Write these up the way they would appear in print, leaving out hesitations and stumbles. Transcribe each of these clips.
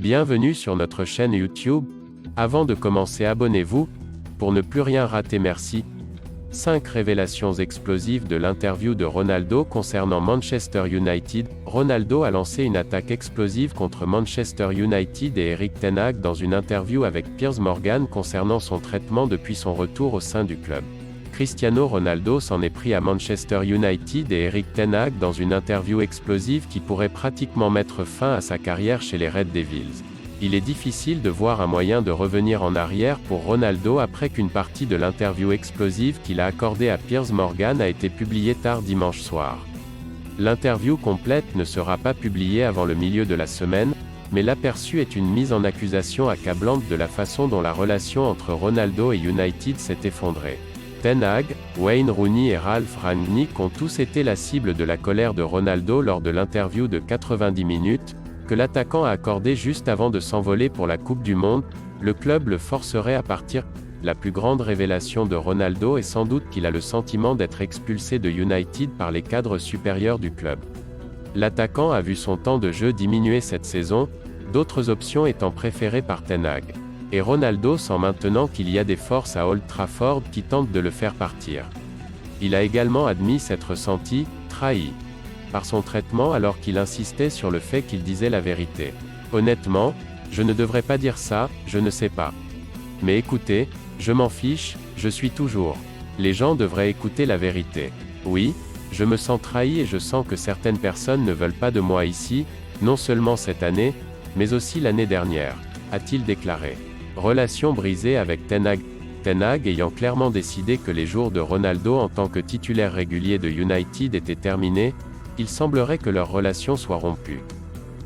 Bienvenue sur notre chaîne YouTube. Avant de commencer, abonnez-vous, pour ne plus rien rater. Merci. 5 révélations explosives de l'interview de Ronaldo concernant Manchester United. Ronaldo a lancé une attaque explosive contre Manchester United et Erik ten Hag dans une interview avec Piers Morgan concernant son traitement depuis son retour au sein du club. Cristiano Ronaldo s'en est pris à Manchester United et Erik ten Hag dans une interview explosive qui pourrait pratiquement mettre fin à sa carrière chez les Red Devils. Il est difficile de voir un moyen de revenir en arrière pour Ronaldo après qu'une partie de l'interview explosive qu'il a accordée à Piers Morgan a été publiée tard dimanche soir. L'interview complète ne sera pas publiée avant le milieu de la semaine, mais l'aperçu est une mise en accusation accablante de la façon dont la relation entre Ronaldo et United s'est effondrée. Ten Hag, Wayne Rooney et Ralf Rangnick ont tous été la cible de la colère de Ronaldo lors de l'interview de 90 minutes, que l'attaquant a accordé juste avant de s'envoler pour la Coupe du Monde. Le club le forcerait à partir. La plus grande révélation de Ronaldo est sans doute qu'il a le sentiment d'être expulsé de United par les cadres supérieurs du club. L'attaquant a vu son temps de jeu diminuer cette saison, d'autres options étant préférées par Ten Hag. Et Ronaldo sent maintenant qu'il y a des forces à Old Trafford qui tentent de le faire partir. Il a également admis s'être senti trahi par son traitement alors qu'il insistait sur le fait qu'il disait la vérité. Honnêtement, je ne devrais pas dire ça, je ne sais pas. Mais écoutez, je m'en fiche, je suis toujours. Les gens devraient écouter la vérité. Oui, je me sens trahi et je sens que certaines personnes ne veulent pas de moi ici, non seulement cette année, mais aussi l'année dernière, a-t-il déclaré. Relation brisée avec Ten Hag. Ten Hag ayant clairement décidé que les jours de Ronaldo en tant que titulaire régulier de United étaient terminés, il semblerait que leur relation soit rompue.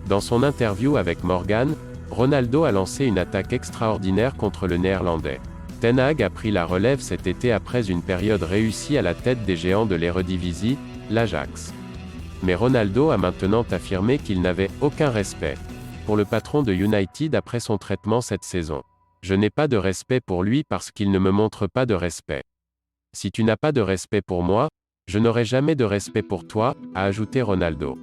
Dans son interview avec Morgan, Ronaldo a lancé une attaque extraordinaire contre le Néerlandais. Ten Hag a pris la relève cet été après une période réussie à la tête des géants de l'Eredivisie, l'Ajax. Mais Ronaldo a maintenant affirmé qu'il n'avait aucun respect pour le patron de United après son traitement cette saison. Je n'ai pas de respect pour lui parce qu'il ne me montre pas de respect. Si tu n'as pas de respect pour moi, je n'aurai jamais de respect pour toi, a ajouté Ronaldo.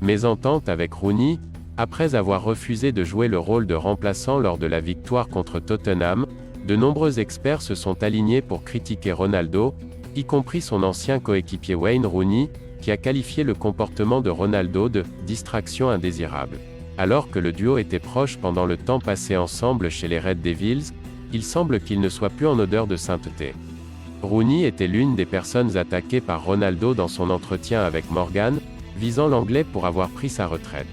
Mésentente avec Rooney. Après avoir refusé de jouer le rôle de remplaçant lors de la victoire contre Tottenham, de nombreux experts se sont alignés pour critiquer Ronaldo, y compris son ancien coéquipier Wayne Rooney, qui a qualifié le comportement de Ronaldo de « distraction indésirable ». Alors que le duo était proche pendant le temps passé ensemble chez les Red Devils, il semble qu'il ne soit plus en odeur de sainteté. Rooney était l'une des personnes attaquées par Ronaldo dans son entretien avec Morgan, visant l'Anglais pour avoir pris sa retraite.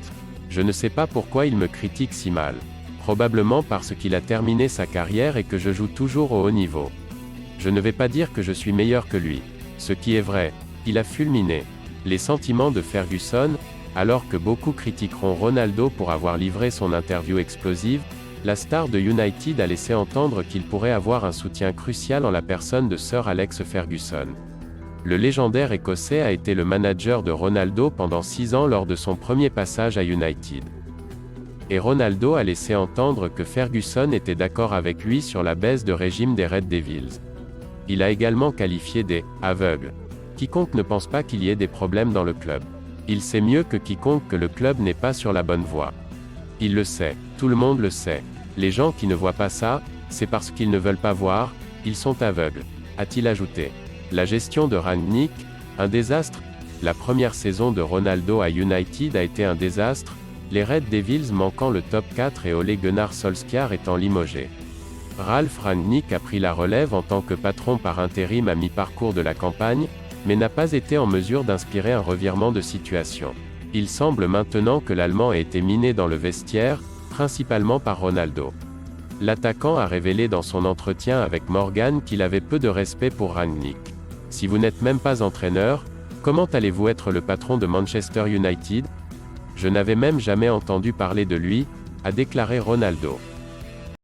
Je ne sais pas pourquoi il me critique si mal. Probablement parce qu'il a terminé sa carrière et que je joue toujours au haut niveau. Je ne vais pas dire que je suis meilleur que lui. Ce qui est vrai, il a fulminé. Les sentiments de Ferguson. Alors que beaucoup critiqueront Ronaldo pour avoir livré son interview explosive, la star de United a laissé entendre qu'il pourrait avoir un soutien crucial en la personne de Sir Alex Ferguson. Le légendaire Écossais a été le manager de Ronaldo pendant 6 ans lors de son premier passage à United. Et Ronaldo a laissé entendre que Ferguson était d'accord avec lui sur la baisse de régime des Red Devils. Il a également qualifié des « aveugles ». Quiconque ne pense pas qu'il y ait des problèmes dans le club. Il sait mieux que quiconque que le club n'est pas sur la bonne voie. Il le sait, tout le monde le sait. Les gens qui ne voient pas ça, c'est parce qu'ils ne veulent pas voir, ils sont aveugles, a-t-il ajouté. La gestion de Rangnick, un désastre. La première saison de Ronaldo à United a été un désastre, les Red Devils manquant le top 4 et Ole Gunnar Solskjaer étant limogé. Ralf Rangnick a pris la relève en tant que patron par intérim à mi-parcours de la campagne, mais n'a pas été en mesure d'inspirer un revirement de situation. Il semble maintenant que l'Allemand a été miné dans le vestiaire, principalement par Ronaldo. L'attaquant a révélé dans son entretien avec Morgan qu'il avait peu de respect pour Rangnick. Si vous n'êtes même pas entraîneur, comment allez-vous être le patron de Manchester United ? Je n'avais même jamais entendu parler de lui, a déclaré Ronaldo.